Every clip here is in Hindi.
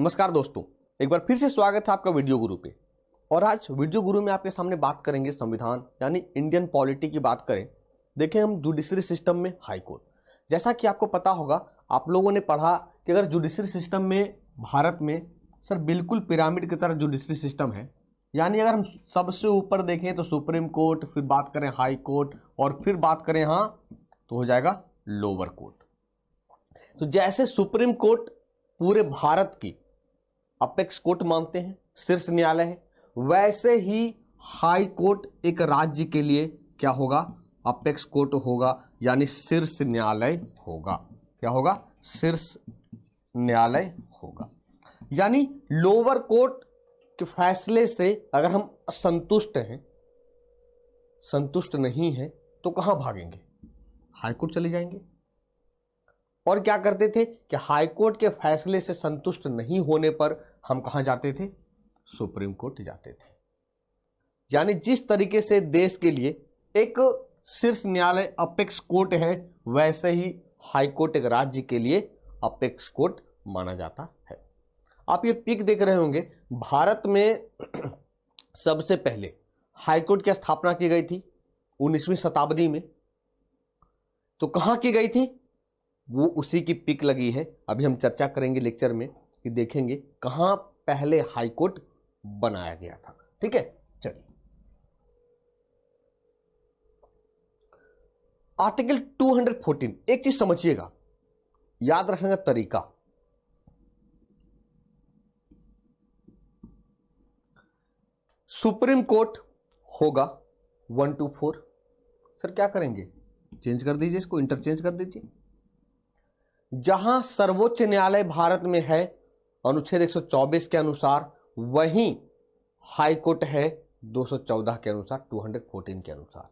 नमस्कार दोस्तों, एक बार फिर से स्वागत है आपका वीडियो गुरु पे। और आज वीडियो गुरु में आपके सामने बात करेंगे संविधान यानी इंडियन पॉलिटी की बात करें। देखें हम जुडिशरी सिस्टम में हाई कोर्ट। जैसा कि आपको पता होगा, आप लोगों ने पढ़ा कि अगर जुडिशरी सिस्टम में भारत में सर बिल्कुल पिरामिड की तरह जुडिशरी सिस्टम है। यानी अगर हम सबसे ऊपर देखें तो सुप्रीम कोर्ट, फिर बात करें हाई कोर्ट और फिर बात करें तो हो जाएगा लोअर कोर्ट। तो जैसे सुप्रीम कोर्ट पूरे भारत की अपेक्स कोर्ट मानते हैं, शीर्ष न्यायालय है, वैसे ही हाई कोर्ट एक राज्य के लिए क्या होगा? अपेक्स कोर्ट होगा, यानी शीर्ष न्यायालय होगा। क्या होगा? शीर्ष न्यायालय होगा। यानी लोअर कोर्ट के फैसले से अगर हम असंतुष्ट हैं, संतुष्ट नहीं है, तो कहां भागेंगे? हाई कोर्ट चले जाएंगे। और क्या करते थे कि हाई कोर्ट के फैसले से संतुष्ट नहीं होने पर हम कहां जाते थे? सुप्रीम कोर्ट जाते थे। यानी जिस तरीके से देश के लिए एक शीर्ष न्यायालय अपेक्स कोर्ट है, वैसे ही हाई कोर्ट एक राज्य के लिए अपेक्स कोर्ट माना जाता है। आप ये पिक देख रहे होंगे, भारत में सबसे पहले हाई कोर्ट की स्थापना की गई थी 19वीं शताब्दी में। तो कहां की गई थी? वो उसी की पिक लगी है। अभी हम चर्चा करेंगे लेक्चर में कि देखेंगे कहां पहले हाई कोर्ट बनाया गया था। ठीक है, चलिए। आर्टिकल 214, एक चीज समझिएगा, याद रखने का तरीका। सुप्रीम कोर्ट होगा 1 to 4। सर क्या करेंगे? चेंज कर दीजिए, इसको इंटरचेंज कर दीजिए। जहां सर्वोच्च न्यायालय भारत में है अनुच्छेद 124 के अनुसार, वहीं हाई कोर्ट है 214 के अनुसार, 214 के अनुसार।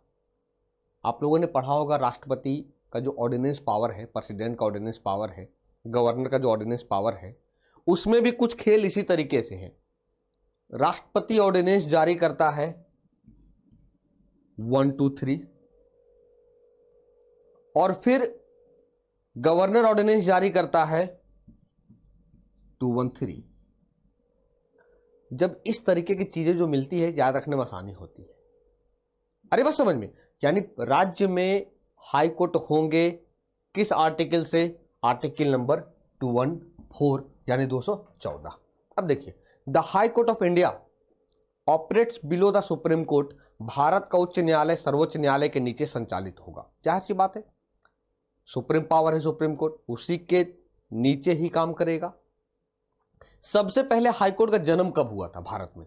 आप लोगों ने पढ़ा होगा राष्ट्रपति का जो ऑर्डिनेंस पावर है, प्रेसिडेंट का ऑर्डिनेंस पावर है, गवर्नर का जो ऑर्डिनेंस पावर है, उसमें भी कुछ खेल इसी तरीके से है। राष्ट्रपति ऑर्डिनेंस जारी करता है 1 to 3 और फिर गवर्नर ऑर्डिनेंस जारी करता है 213। जब इस तरीके की चीजें जो मिलती है, याद रखने में आसानी होती है। अरे बस समझ में, यानी राज्य में हाई कोर्ट होंगे किस आर्टिकल से? आर्टिकल नंबर 214 यानी 214। अब देखिए, the high court of India operates below the supreme court. Bharat का उच्च न्यायालय सर्वोच्च न्यायालय के नीचे संचालित होगा। जाहिर सी बात है, सुप्रीम पावर है सुप्रीम कोर्ट, उसी के नीचे ही काम करेगा। सबसे पहले हाई कोर्ट का जन्म कब हुआ था भारत में?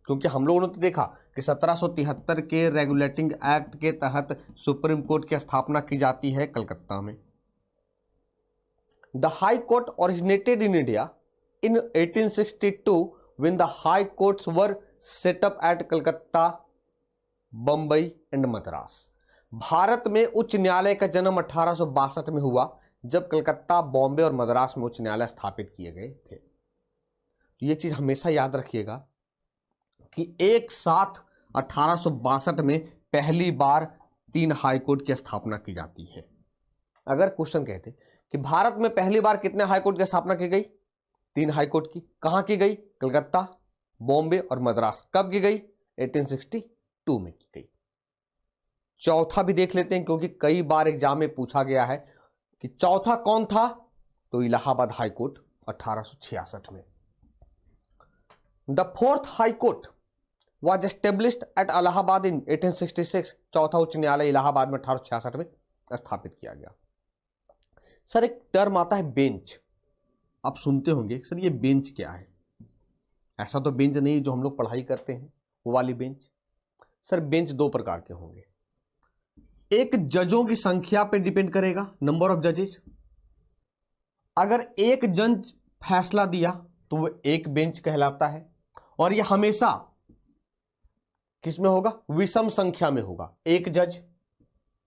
क्योंकि हम लोगों ने तो देखा कि 1773 के रेगुलेटिंग एक्ट के तहत सुप्रीम कोर्ट की स्थापना की जाती है कलकत्ता में। The high court originated in India in 1862 when the high courts were set up at Calcutta, Bombay and Madras. Bharat में उच्च न्यायालय का जन्म 1862 में हुआ, जब कलकत्ता, बॉम्बे और मद्रास में उच्च न्यायालय स्थापित किए गए थे। तो ये चीज हमेशा याद रखिएगा कि एक साथ 1862 में पहली बार 3 हाई कोर्ट की स्थापना की जाती है। अगर क्वेश्चन कहते कि भारत में पहली बार कितने हाई कोर्ट की स्थापना की गई? 3 हाई कोर्ट की। कहां की गई? कलकत्ता, बॉम्बे और मद्रास। कब की गई? 1862 में की गई। चौथा भी देख लेते हैं, क्योंकि कई बार एग्जाम में पूछा गया है कि चौथा कौन था? तो इलाहाबाद हाई कोर्ट 1866 में। The fourth high court was established at Allahabad in 1866। चौथा उच्च न्यायालय इलाहाबाद में 1866 में स्थापित किया गया। सर एक टर्म आता है बेंच, आप सुनते होंगे सर ये बेंच क्या है? ऐसा तो बेंच नहीं जो हम लोग पढ़ाई करते हैं वो वाली बेंच। सर बेंच 2 प्रकार के होंगे। एक जजों की संख्या पे डिपेंड करेगा, नंबर ऑफ जजेस। अगर एक जज फैसला दिया तो वो एक बेंच कहलाता है, और ये हमेशा किसमें होगा? विषम संख्या में होगा। 1 जज,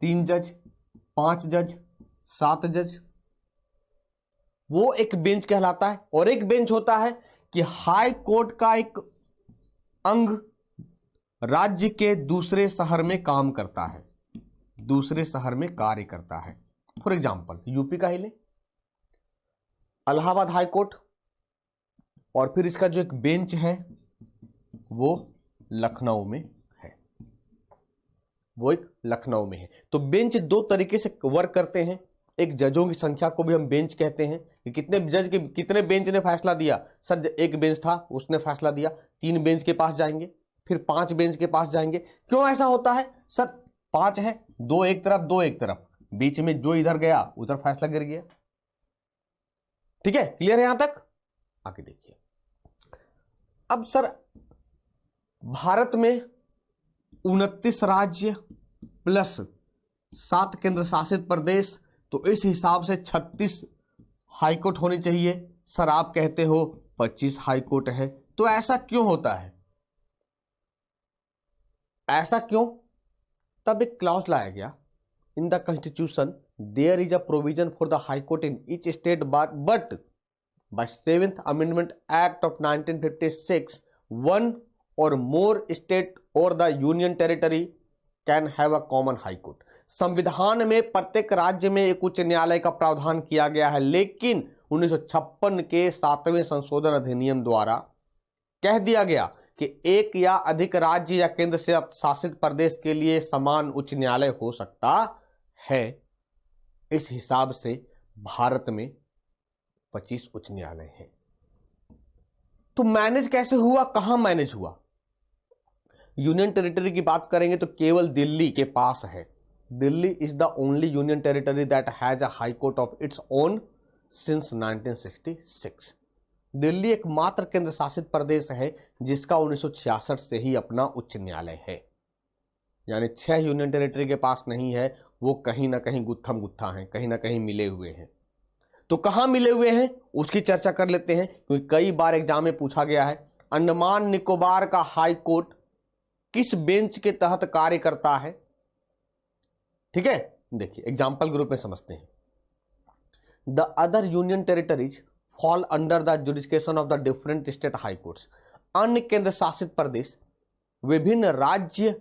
3 जज, 5 जज, 7 जज, वो एक बेंच कहलाता है। और एक बेंच होता है कि हाई कोर्ट का एक अंग राज्य के दूसरे शहर में काम करता है, दूसरे शहर में कार्य करता है। फॉर एग्जाम्पल यूपी का ही ले, इलाहाबाद हाई कोर्ट और फिर इसका जो एक बेंच है वो लखनऊ में है, वो एक लखनऊ में है। तो बेंच दो तरीके से वर्क करते हैं। एक जजों की संख्या को भी हम बेंच कहते हैं कि कितने जज के कितने बेंच ने फैसला दिया। सर एक बेंच था उसने फैसला दिया, 3 बेंच के पास जाएंगे, फिर 5 बेंच के पास जाएंगे। क्यों ऐसा होता है? सर 5 है, 2 एक तरफ 2 एक तरफ, बीच में जो इधर गया उधर फैसला गिर गया। ठीक है, क्लियर है यहां तक? आगे देखिए। अब सर भारत में 29 राज्य प्लस 7 केंद्र शासित प्रदेश, तो इस हिसाब से 36 हाईकोर्ट होनी चाहिए। सर आप कहते हो 25 हाईकोर्ट है, तो ऐसा क्यों होता है? ऐसा क्यों? तब एक क्लॉज लाया गया in the constitution, there is a provision for the high court in each state, but by 7th Amendment Act of 1956, one or more state or the union territory can have a common high court. संविधान में प्रत्येक राज्य में एक उच्च न्यायालय का प्रावधान किया गया है, लेकिन 1956 के 7वें संशोधन अधिनियम द्वारा कह दिया गया कि एक या अधिक राज्य या केंद्र से शासित प्रदेश के लिए समान उच्च न्यायालय हो सकता है। इस हिसाब से भारत में 25 उच्च न्यायालय हैं। तो मैनेज कैसे हुआ, कहां मैनेज हुआ? यूनियन टेरिटरी की बात करेंगे तो केवल दिल्ली के पास है। Delhi is the only union territory that has a high court of its own since 1966। Delhi एकमात्र केंद्र शासित प्रदेश है जिसका 1966 से ही अपना उच्च न्यायालय है। यानी 6 यूनियन टेरिटरी के पास नहीं है, वो कहीं ना कहीं गुत्थम गुत्था हैं, कहीं ना कहीं मिले हुए हैं। तो कहां मिले हुए हैं उसकी चर्चा कर लेते हैं, क्योंकि कई बार एग्जाम में पूछा गया है अंडमान निकोबार का हाई कोर्ट किस बेंच के तहत कार्य करता है। ठीक है, देखिए एग्जाम्पल ग्रुप में समझते हैं। The other union territories fall under the jurisdiction of the different state high courts. अन्य केंद्र शासित प्रदेश विभिन्न राज्य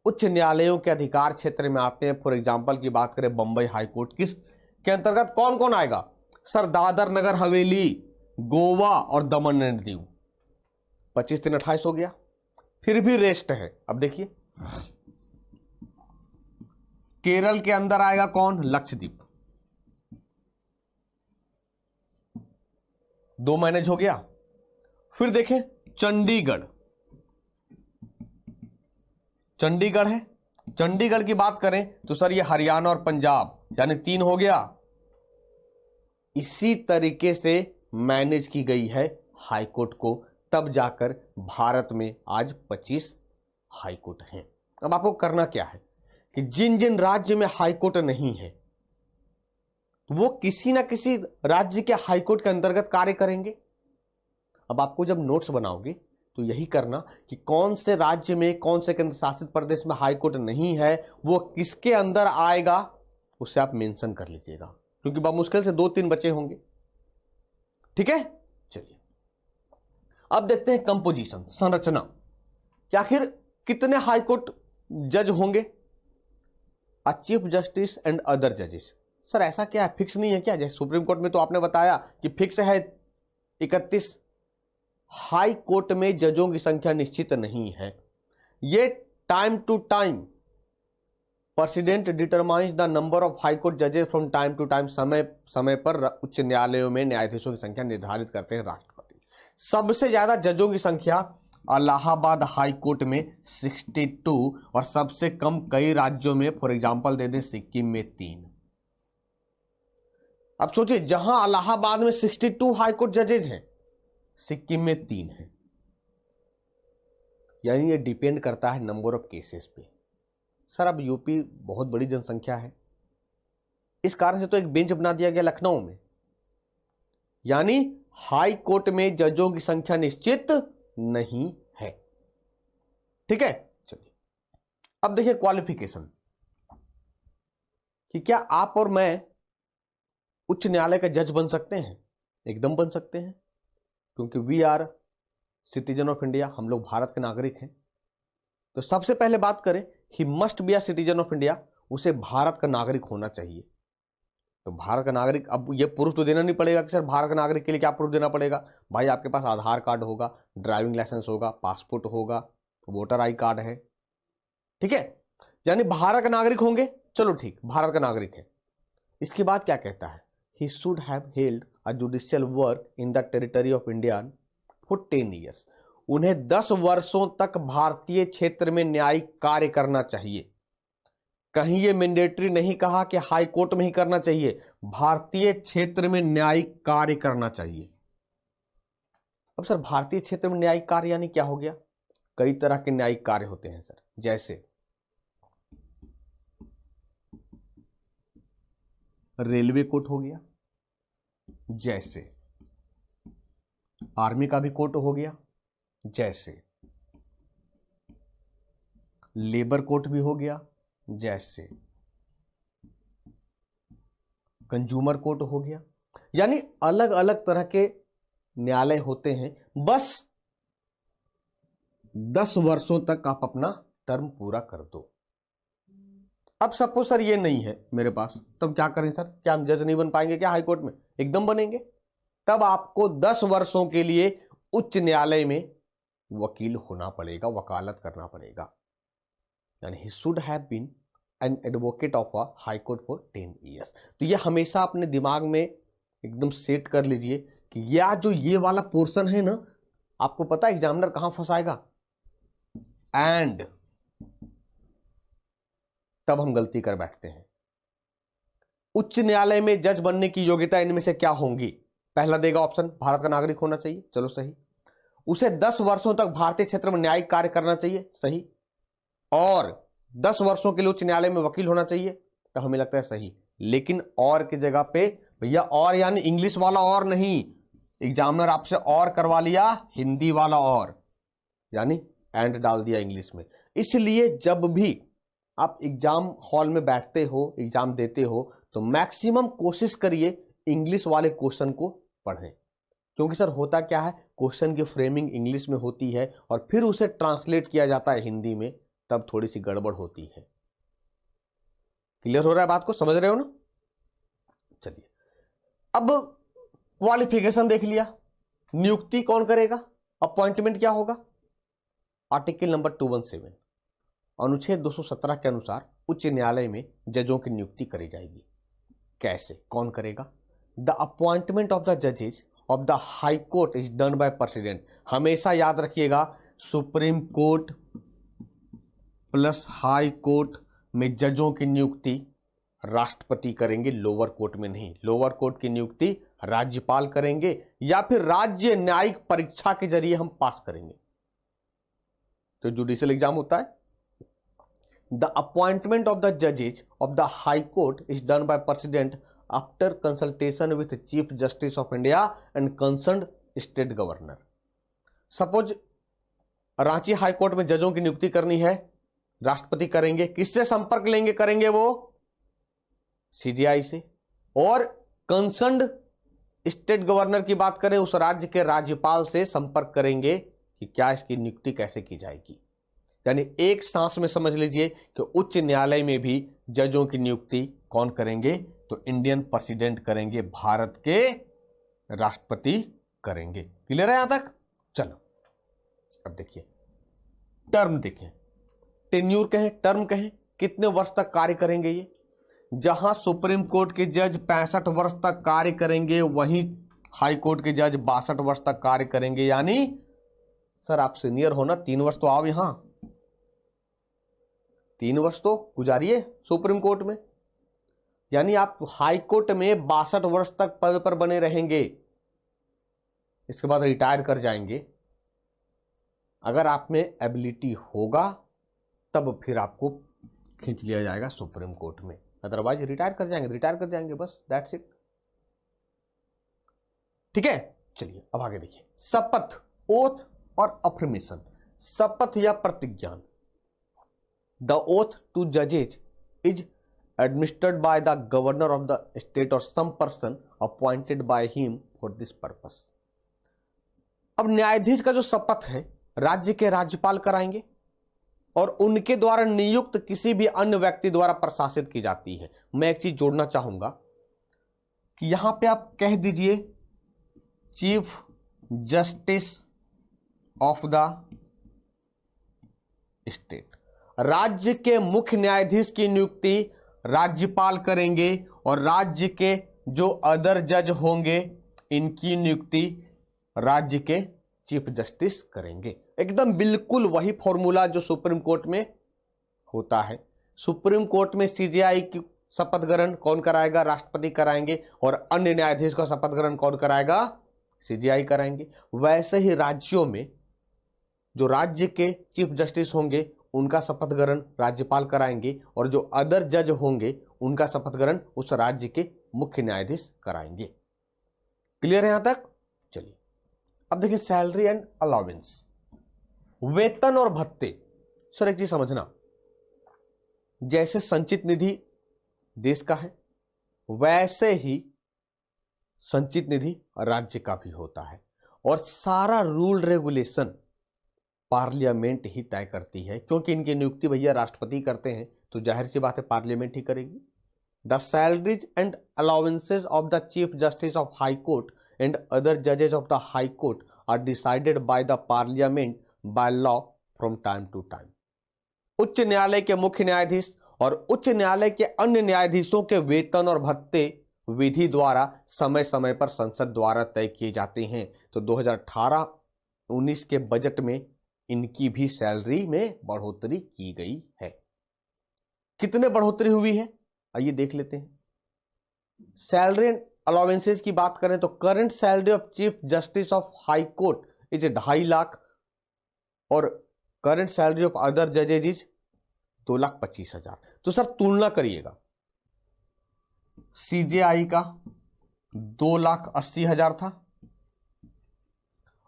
उच्च न्यायालयों के अधिकार क्षेत्र में आते हैं। फॉर एग्जाम्पल की बात करें बंबई हाई कोर्ट किस के अंतर्गत कौन कौन आएगा? सर दादर नगर हवेली, गोवा और दमन एंड दीव। 25 3 28 हो गया। फिर भी रेस्ट है। अब देखिए केरल के अंदर आएगा कौन? लक्षद्वीप, 2 मैनेज हो गया। फिर देखें चंडीगढ़, चंडीगढ़ है। चंडीगढ़ की बात करें तो सर ये हरियाणा और पंजाब, यानी 3 हो गया। इसी तरीके से मैनेज की गई है हाईकोर्ट को, तब जाकर भारत में आज 25 हाईकोर्ट हैं। अब आपको करना क्या है कि जिन जिन राज्य में हाईकोर्ट नहीं है वो किसी ना किसी राज्य के हाईकोर्ट के अंतर्गत कार्य करेंगे। अब आपको जब नोट्स बनाओगे तो यही करना कि कौन से राज्य में, कौन से केंद्र शासित प्रदेश में हाईकोर्ट नहीं है, वो किसके अंदर आएगा उसे आप मेंशन कर लीजिएगा, क्योंकि बहुत मुश्किल से 2-3 बचे होंगे। ठीक है, चलिए अब देखते हैं कंपोजिशन, संरचना कि आखिर कितने हाईकोर्ट जज होंगे। A chief justice and other जजेस। सर ऐसा क्या है, फिक्स नहीं है क्या? जैसे सुप्रीम कोर्ट में तो आपने बताया कि फिक्स है 31। हाई कोर्ट में जजों की संख्या निश्चित नहीं है, ये time to time president determines the number of high court जजेस फ्रॉम टाइम टू टाइम। समय समय पर उच्च न्यायालयों में न्यायाधीशों की संख्या निर्धारित करते हैं राष्ट्रपति। सबसे ज्यादा जजों की संख्या इलाहाबाद हाई कोर्ट में 62 और सबसे कम कई राज्यों में, फॉर एग्जांपल दे दें सिक्किम में 3। अब सोचिए जहां इलाहाबाद में 62 हाई कोर्ट जजेज हैं, सिक्किम में 3 है। यानी ये डिपेंड करता है नंबर ऑफ केसेस पे। सर अब यूपी बहुत बड़ी जनसंख्या है, इस कारण से तो एक बेंच बना दिया गया लखनऊ में। यानी हाई कोर्ट में जजों की संख्या निश्चित नहीं है। ठीक है, चलिए अब देखिए क्वालिफिकेशन कि क्या आप और मैं उच्च न्यायालय का जज बन सकते हैं? एकदम बन सकते हैं, क्योंकि we are citizen of India, हम लोग भारत के नागरिक हैं। तो सबसे पहले बात करें, he must be a citizen of India, उसे भारत का नागरिक होना चाहिए। तो भारत का नागरिक, अब ये प्रूफ तो देना नहीं पड़ेगा कि सर भारत का नागरिक के लिए क्या प्रूफ देना पड़ेगा। भाई आपके पास आधार कार्ड होगा, ड्राइविंग लाइसेंस होगा, पासपोर्ट होगा, वोटर आई कार्ड है, ठीक है, यानी भारत का नागरिक होंगे। चलो ठीक, भारत का नागरिक है। इसके बाद क्या कहता है, ही should have held a judicial work in the territory of India for 10 years. उन्हें 10 वर्षों तक भारतीय क्षेत्र में न्यायिक कार्य करना चाहिए। कहीं ये मैंडेटरी नहीं कहा कि हाई कोर्ट में ही करना चाहिए, भारतीय क्षेत्र में न्यायिक कार्य करना चाहिए। अब सर भारतीय क्षेत्र में न्यायिक कार्य यानी क्या हो गया? कई तरह के न्यायिक कार्य होते हैं सर, जैसे रेलवे कोर्ट हो गया, जैसे आर्मी का भी कोर्ट हो गया, जैसे लेबर कोर्ट भी हो गया, जैसे कंज्यूमर कोर्ट हो गया। यानी अलग अलग तरह के न्यायालय होते हैं। बस 10 वर्षों तक आप अपना टर्म पूरा कर दो। अब सपोज सर ये नहीं है मेरे पास, तब क्या करें सर? क्या हम जज नहीं बन पाएंगे क्या हाई कोर्ट में? एकदम बनेंगे। तब आपको 10 वर्षों के लिए उच्च न्यायालय में वकील होना पड़ेगा, वकालत करना पड़ेगा। यानी he should have been an advocate of a high court for 10 years. तो ये हमेशा अपने दिमाग में एकदम सेट कर लीजिए कि यह जो ये वाला पोर्शन है ना, आपको पता है एग्जामिनर कहां फंसाएगा, एंड तब हम गलती कर बैठते हैं। उच्च न्यायालय में जज बनने की योग्यता इनमें से क्या होंगी? पहला देगा ऑप्शन भारत का नागरिक होना चाहिए, चलो सही। उसे 10 वर्षों तक भारतीय क्षेत्र में न्यायिक कार्य करना चाहिए, सही। और 10 वर्षों के लिए उच्च न्यायालय में वकील होना चाहिए, तो हमें लगता है सही। लेकिन और की जगह पे भैया और यानी इंग्लिश वाला और नहीं, एग्जामिनर आपसे और करवा लिया, हिंदी वाला और, यानी एंड डाल दिया इंग्लिश में। इसलिए जब भी आप एग्जाम हॉल में बैठते हो, एग्जाम देते हो, तो मैक्सिमम कोशिश करिए इंग्लिश वाले क्वेश्चन को पढ़ें। क्योंकि सर होता क्या है, क्वेश्चन की फ्रेमिंग इंग्लिश में होती है और फिर उसे ट्रांसलेट किया जाता है हिंदी में, तब थोड़ी सी गड़बड़ होती है। क्लियर हो रहा है बात को, समझ रहे हो ना? चलिए, अब क्वालिफिकेशन देख लिया, नियुक्ति कौन करेगा, अपॉइंटमेंट क्या होगा। आर्टिकल नंबर 217 अनुच्छेद 217 के अनुसार उच्च न्यायालय में जजों की नियुक्ति करी जाएगी। कैसे, कौन करेगा? द अपॉइंटमेंट ऑफ द जजेज of the high court is done by president. हमेशा याद रखिएगा, supreme court plus high court में जजों की नियुक्ति राष्ट्रपति करेंगे, लोअर कोर्ट में नहीं। लोअर कोर्ट की नियुक्ति राज्यपाल करेंगे या फिर राज्य न्यायिक परीक्षा के जरिए हम पास करेंगे। तो जुडिशियल एग्जाम होता है। द अपॉइंटमेंट ऑफ द जजेज of the high court is done by president after consultation with chief justice of India and concerned state governor. Suppose Ranchi high court में जजों की नियुक्ति करनी है, राष्ट्रपति करेंगे। किससे संपर्क लेंगे, करेंगे वो सीजीआई से। और कंसर्न्ड स्टेट गवर्नर की बात करें, उस राज्य के राज्यपाल से संपर्क करेंगे कि क्या इसकी नियुक्ति कैसे की जाएगी। यानी एक सांस में समझ लीजिए कि उच्च न्यायालय में भी जजों की नियुक्ति कौन करेंगे, तो इंडियन प्रेसिडेंट करेंगे, भारत के राष्ट्रपति करेंगे। क्लियर है यहां तक? चलो अब देखिए, टर्म देखें, टेन्यूर कहें, टर्म कहें, कितने वर्ष तक कार्य करेंगे ये। जहां सुप्रीम कोर्ट के जज 65 वर्ष तक कार्य करेंगे, वहीं हाई कोर्ट के जज 62 वर्ष तक कार्य करेंगे। यानी सर आप सीनियर हो ना, 3 वर्ष तो आओ यहां, 3 वर्ष तो गुजारिए सुप्रीम कोर्ट में। यानी आप हाई कोर्ट में 62 वर्ष तक पद पर बने रहेंगे, इसके बाद रिटायर कर जाएंगे। अगर आप में एबिलिटी होगा तब फिर आपको खींच लिया जाएगा सुप्रीम कोर्ट में, अदरवाइज रिटायर कर जाएंगे, बस दैट्स इट। ठीक है, चलिए अब आगे देखिए, शपथ, ओथ और अफर्मेशन। शपथ या प्रतिज्ञान, द ओथ टू जजेज is administered by the governor of the state or some person appointed by him for this purpose। अब न्यायाधीश का जो शपथ है राज्य के राज्यपाल कराएंगे और उनके द्वारा नियुक्त किसी भी अन्य व्यक्ति द्वारा प्रशासित की जाती है। मैं एक चीज जोड़ना चाहूंगा, कि यहां पे आप कह दीजिए chief justice of the state. राज्य के मुख्य न्यायाधीश की नियुक्ति राज्यपाल करेंगे और राज्य के जो अदर जज होंगे इनकी नियुक्ति राज्य के चीफ जस्टिस करेंगे। एकदम बिल्कुल वही फॉर्मूला जो सुप्रीम कोर्ट में होता है। सुप्रीम कोर्ट में सीजेआई की शपथ ग्रहण कौन कराएगा? राष्ट्रपति कराएंगे। और अन्य न्यायाधीश का शपथ ग्रहण कौन कराएगा? सीजेआई कराएंगे। वैसे ही राज्यों में जो राज्य के चीफ जस्टिस होंगे उनका शपथ ग्रहण राज्यपाल कराएंगे और जो अदर जज होंगे उनका शपथ ग्रहण उस राज्य के मुख्य न्यायाधीश कराएंगे। क्लियर है यहां तक? चलिए अब देखिए सैलरी एंड अलाउंस, वेतन और भत्ते। सर एक चीज समझना, जैसे संचित निधि देश का है वैसे ही संचित निधि राज्य का भी होता है और सारा रूल रेगुलेशन पार्लियामेंट ही तय करती है, क्योंकि इनकी नियुक्ति भैया राष्ट्रपति करते हैं तो जाहिर सी बात है पार्लियामेंट ही करेगी। The salaries and allowances of the chief justice of high court and other जजेस of the high court are decided by the parliament by law from time to time. उच्च न्यायालय के मुख्य न्यायाधीश और उच्च न्यायालय के अन्य न्यायाधीशों के वेतन और भत्ते विधि द्वारा समय समय पर संसद द्वारा तय किए जाते हैं। तो 2018-19 के बजट में इनकी भी सैलरी में बढ़ोतरी की गई है। कितने बढ़ोतरी हुई है आइए देख लेते हैं। सैलरी एंड अलाउंसेस की बात करें तो current salary of chief justice of high court is 2.5 lakh और करंट सैलरी ऑफ अदर जजेज इज 2,25,000। तो सर तुलना करिएगा, सीजेआई का 2,80,000 था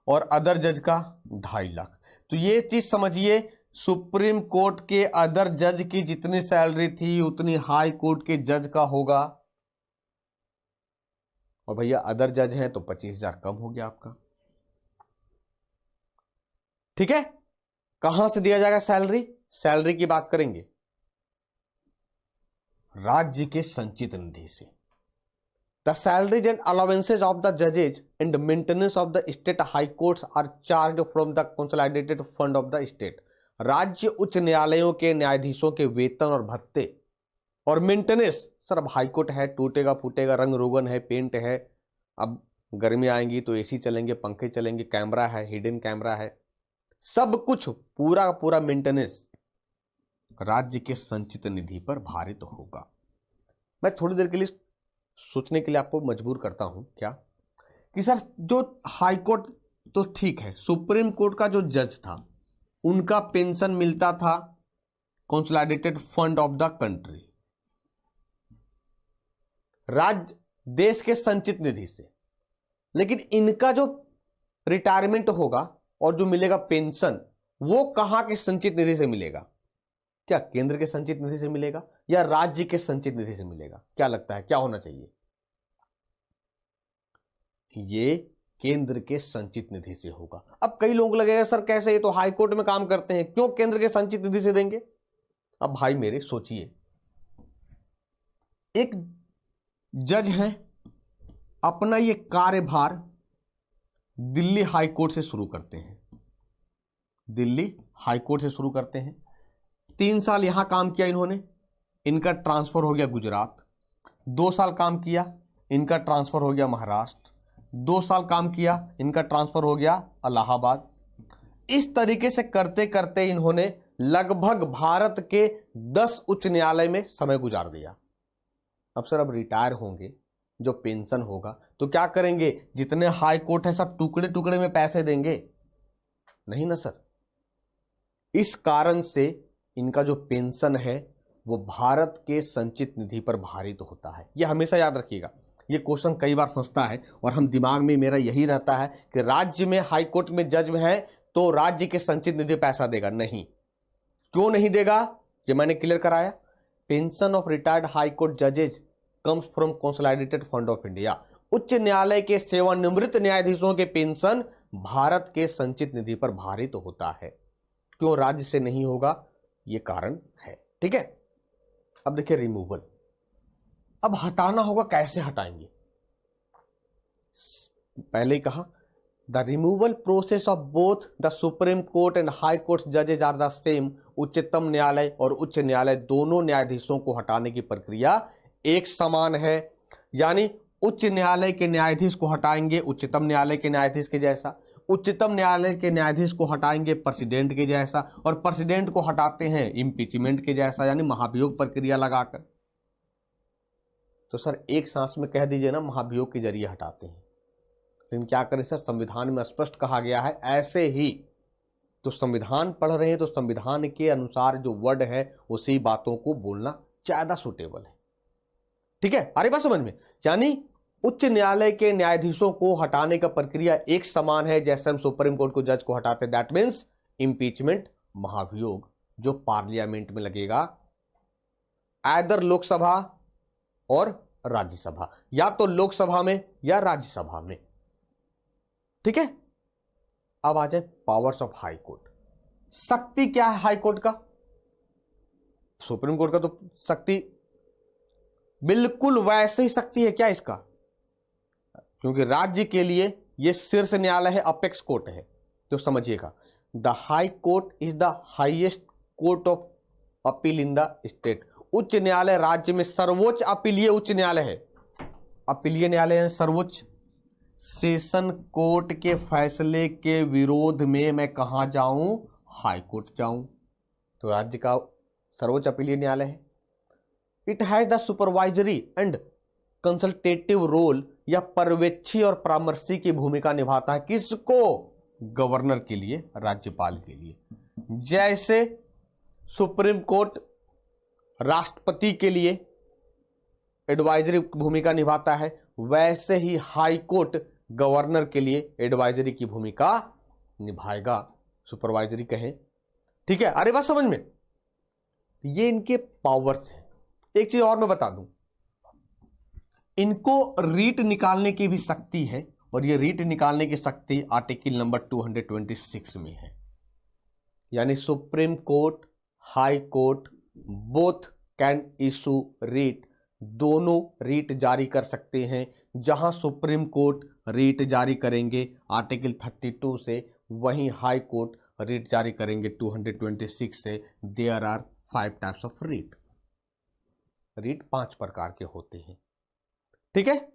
और अदर जज का 2.5 लाख। तो ये चीज समझिए, सुप्रीम कोर्ट के अदर जज की जितनी सैलरी थी उतनी हाई कोर्ट के जज का होगा। और भैया अदर जज हैं तो 25,000 कम हो गया आपका। ठीक है, कहां से दिया जाएगा सैलरी? सैलरी की बात करेंगे राज्य के संचित निधि से। The salaries and allowances of the जजेज and maintenance of the state high courts are charge from the consolidated fund of the state. राज्य उच्च न्यायालयों के न्यायाधीशों के वेतन और भत्ते और मेंटेनेंस। सर अब हाई कोर्ट है, टूटेगा फूटेगा, रंग रोगन है, पेंट है, अब गर्मी आएंगी तो एसी चलेंगे, पंखे चलेंगे, कैमरा है, हिडन कैमरा है, सब कुछ पूरा का पूरा मेंटेनेंस राज्य के संचित निधि पर भारित होगा। मैं थोड़ी देर के लिए सोचने के लिए आपको मजबूर करता हूं क्या कि सर जो हाई कोर्ट तो ठीक है, सुप्रीम कोर्ट का जो जज था उनका पेंशन मिलता था consolidated fund of the country, राज्य देश के संचित निधि से। लेकिन इनका जो रिटायरमेंट होगा और जो मिलेगा पेंशन वो कहां के संचित निधि से मिलेगा? क्या केंद्र के संचित निधि से मिलेगा या राज्य के संचित निधि से मिलेगा? क्या लगता है क्या होना चाहिए? ये केंद्र के संचित निधि से होगा। अब कई लोग लगेगा सर कैसे, ये तो हाई कोर्ट में काम करते हैं, क्यों केंद्र के संचित निधि से देंगे? अब भाई मेरे सोचिए, एक जज हैं, अपना ये कार्यभार दिल्ली हाई कोर्ट से शुरू करते हैं, दिल्ली हाई कोर्ट से शुरू करते हैं। 3 साल यहां काम किया इन्होंने, इनका ट्रांसफर हो गया गुजरात। 2 साल काम किया, इनका ट्रांसफर हो गया महाराष्ट्र। 2 साल काम किया, इनका ट्रांसफर हो गया इलाहाबाद। इस तरीके से करते करते इन्होंने लगभग भारत के 10 उच्च न्यायालय में समय गुजार दिया। अब सर अब रिटायर होंगे, जो पेंशन होगा तो क्या करेंगे? जितने हाई कोर्ट है सब टुकड़े टुकड़े में पैसे देंगे? नहीं ना सर। इस कारण से इनका जो पेंशन है वो भारत के संचित निधि पर भारित होता है। यह हमेशा याद रखिएगा, ये क्वेश्चन कई बार फंसता है और हम दिमाग में मेरा यही रहता है कि राज्य में हाई कोर्ट में जज में है तो राज्य के संचित निधि पैसा देगा। नहीं, क्यों नहीं देगा ये मैंने क्लियर कराया। Pension of retired high court जजेज comes from consolidated fund of India. उच्च न्यायालय के सेवानिवृत्त न्यायाधीशों के पेंशन भारत के संचित निधि पर भारित होता है। क्यों राज्य से नहीं होगा? ये कारण है। ठीक है, अब देखिए रिमूवल। अब हटाना होगा, कैसे हटाएंगे? पहले ही कहा the removal process of both the supreme court and high court जजेज आर द सेम। उच्चतम न्यायालय और उच्च न्यायालय दोनों न्यायाधीशों को हटाने की प्रक्रिया एक समान है। यानी उच्च न्यायालय के न्यायाधीश को हटाएंगे उच्चतम न्यायालय के न्यायाधीश के जैसा, उच्चतम न्यायालय के न्यायाधीश को हटाएंगे प्रेसिडेंट के जैसा, और प्रेसिडेंट को हटाते हैं इम्पीचमेंट के जैसा, यानी महाभियोग प्रक्रिया लगाकर। तो सर एक सांस में कह दीजिए ना, महाभियोग के जरिए हटाते हैं। लेकिन क्या करें सर, संविधान में स्पष्ट कहा गया है ऐसे ही। तो संविधान पढ़ रहे हैं तो संविधान के अनुसार जो वर्ड है उसी बातों को बोलना ज्यादा सुटेबल है। ठीक है, अरे बात समझ में। यानी उच्च न्यायालय के न्यायाधीशों को हटाने का प्रक्रिया एक समान है जैसे हम सुप्रीम कोर्ट को जज को हटाते। दैट मीन्स इंपीचमेंट, महाभियोग जो पार्लियामेंट में लगेगा, आइदर लोकसभा और राज्यसभा, या तो लोकसभा में या राज्यसभा में। ठीक है, अब आ जाए पावर्स ऑफ हाई कोर्ट। शक्ति क्या है हाई कोर्ट का? सुप्रीम कोर्ट का तो शक्ति बिल्कुल वैसे ही शक्ति है क्या इसका, क्योंकि राज्य के लिए यह शीर्ष न्यायालय है, अपेक्स कोर्ट है। तो समझिएगा, the high court is the highest court of appeal in the state. उच्च न्यायालय राज्य में सर्वोच्च अपीलीय उच्च न्यायालय है। अपीलीय न्यायालय है सर्वोच्च। सेशन कोर्ट के फैसले के विरोध में मैं कहां जाऊं? हाई कोर्ट जाऊं। तो राज्य का सर्वोच्च अपीलीय न्यायालय है। It has the supervisory and consultative role, या पर्यवेक्षी और परामर्शी की भूमिका निभाता है। किसको? गवर्नर के लिए, राज्यपाल के लिए। जैसे सुप्रीम कोर्ट राष्ट्रपति के लिए एडवाइजरी भूमिका निभाता है, वैसे ही हाई कोर्ट गवर्नर के लिए एडवाइजरी की भूमिका निभाएगा, सुपरवाइजरी कहें। ठीक है, अरे बात समझ में। ये इनके पावर्स हैं। एक चीज और मैं बता दूं, इनको रीट निकालने की भी शक्ति है, और ये रीट निकालने की शक्ति आर्टिकल नंबर 226 में है। यानी supreme court, high court both can issue writ, दोनों रीट जारी कर सकते हैं। जहां सुप्रीम कोर्ट रीट जारी करेंगे आर्टिकल 32 से, वहीं हाई कोर्ट रीट जारी करेंगे 226 से। There are 5 types of writ. Writ 5 प्रकार के होते हैं। ठीक है,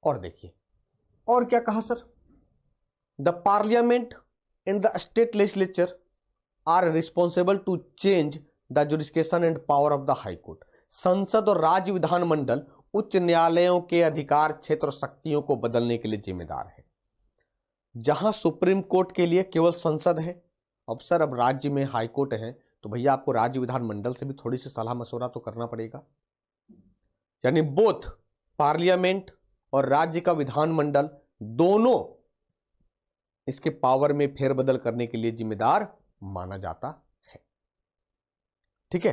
और देखिए और क्या कहा sir, the parliament and the state legislature are responsible to change the jurisdiction and power of the high court. संसद और राज्य विधानमंडल उच्च न्यायालयों के अधिकार क्षेत्र और शक्तियों को बदलने के लिए जिम्मेदार है। जहां सुप्रीम कोर्ट के लिए केवल संसद है, अब सर अब राज्य में हाई कोर्ट है, तो भैया आपको राज्य विधानमंडल से भी थोड़ी सी सलाह मशवरा तो करना पड़ेगा। यानी बोथ पार्लियामेंट और राज्य का विधानमंडल दोनों इसके पावर में फेरबदल करने के लिए जिम्मेदार माना जाता है। ठीक है,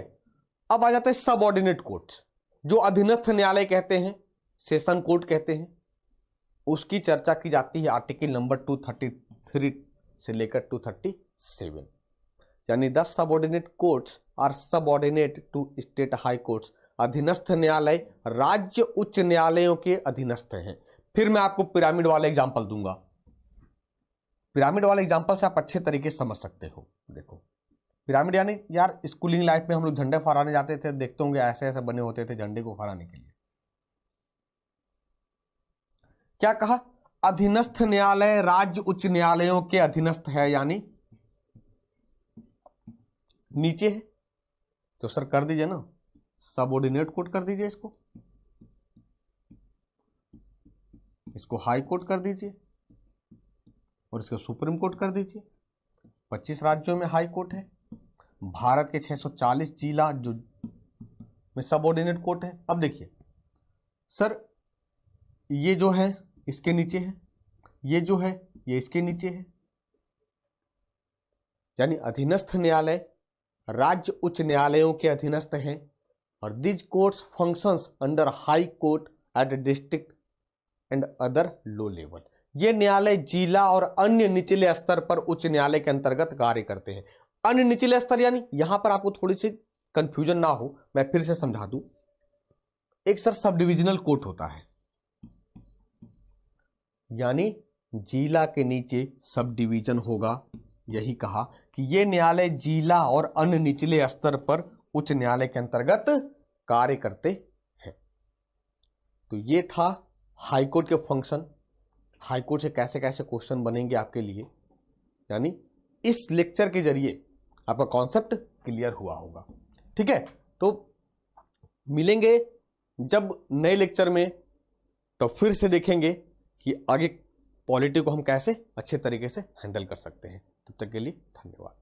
अब आ जाता है सबऑर्डिनेट कोर्ट्स, जो अधीनस्थ न्यायालय कहते हैं, सेशन कोर्ट कहते हैं। उसकी चर्चा की जाती है आर्टिकल नंबर 233 से लेकर 237। यानी 10 subordinate courts are subordinate to state high courts. अधीनस्थ न्यायालय राज्य उच्च न्यायालयों के अधीनस्थ हैं। फिर मैं आपको पिरामिड वाला एग्जांपल दूंगा। पिरामिड वाले एग्जांपल से आप अच्छे तरीके से समझ सकते हो। देखो पिरामिड, यानी यार स्कूलिंग लाइफ में हम लोग झंडे फहराने जाते थे, देखते होंगे ऐसे ऐसे बने होते थे झंडे को फहराने के लिए। क्या कहा? अधीनस्थ न्यायालय राज्य उच्च न्यायालयों के अधीनस्थ है, यानी नीचे है। तो सर कर दीजिए ना, सबऑर्डिनेट कोर्ट कर दीजिए, इसको हाई कोर्ट कर दीजिए और इसको सुप्रीम कोर्ट कर दीजिए। 25 राज्यों में हाई कोर्ट है, भारत के 640 जिला जो में सबऑर्डिनेट कोर्ट है। अब देखिए सर, ये जो है इसके नीचे है, ये जो है ये इसके नीचे है। यानी अधीनस्थ न्यायालय राज्य उच्च न्यायालयों के अधीनस्थ हैं, और this courts functions under high court at district and other low level. ये न्यायालय जिला और अन्य निचले स्तर पर उच्च न्यायालय के अंतर्गत कार्य करते हैं। अन्य निचले स्तर यानी यहां पर आपको थोड़ी सी कंफ्यूजन ना हो, मैं फिर से समझा दूं। एक सर सब डिविजनल कोर्ट होता है, यानी जिला के नीचे सब डिवीजन होगा। यही कहा कि ये न्यायालय जिला और अन्य निचले स्तर पर उच्च न्यायालय के अंतर्गत कार्य करते हैं। तो ये था हाईकोर्ट के फंक्शन, हाईकोर्ट से कैसे कैसे क्वेश्चन बनेंगे आपके लिए, यानी इस लेक्चर के जरिए आपका कॉन्सेप्ट क्लियर हुआ होगा। ठीक है, तो मिलेंगे जब नए लेक्चर में, तो फिर से देखेंगे कि आगे पॉलिटी को हम कैसे अच्छे तरीके से हैंडल कर सकते हैं। तब तक के लिए धन्यवाद।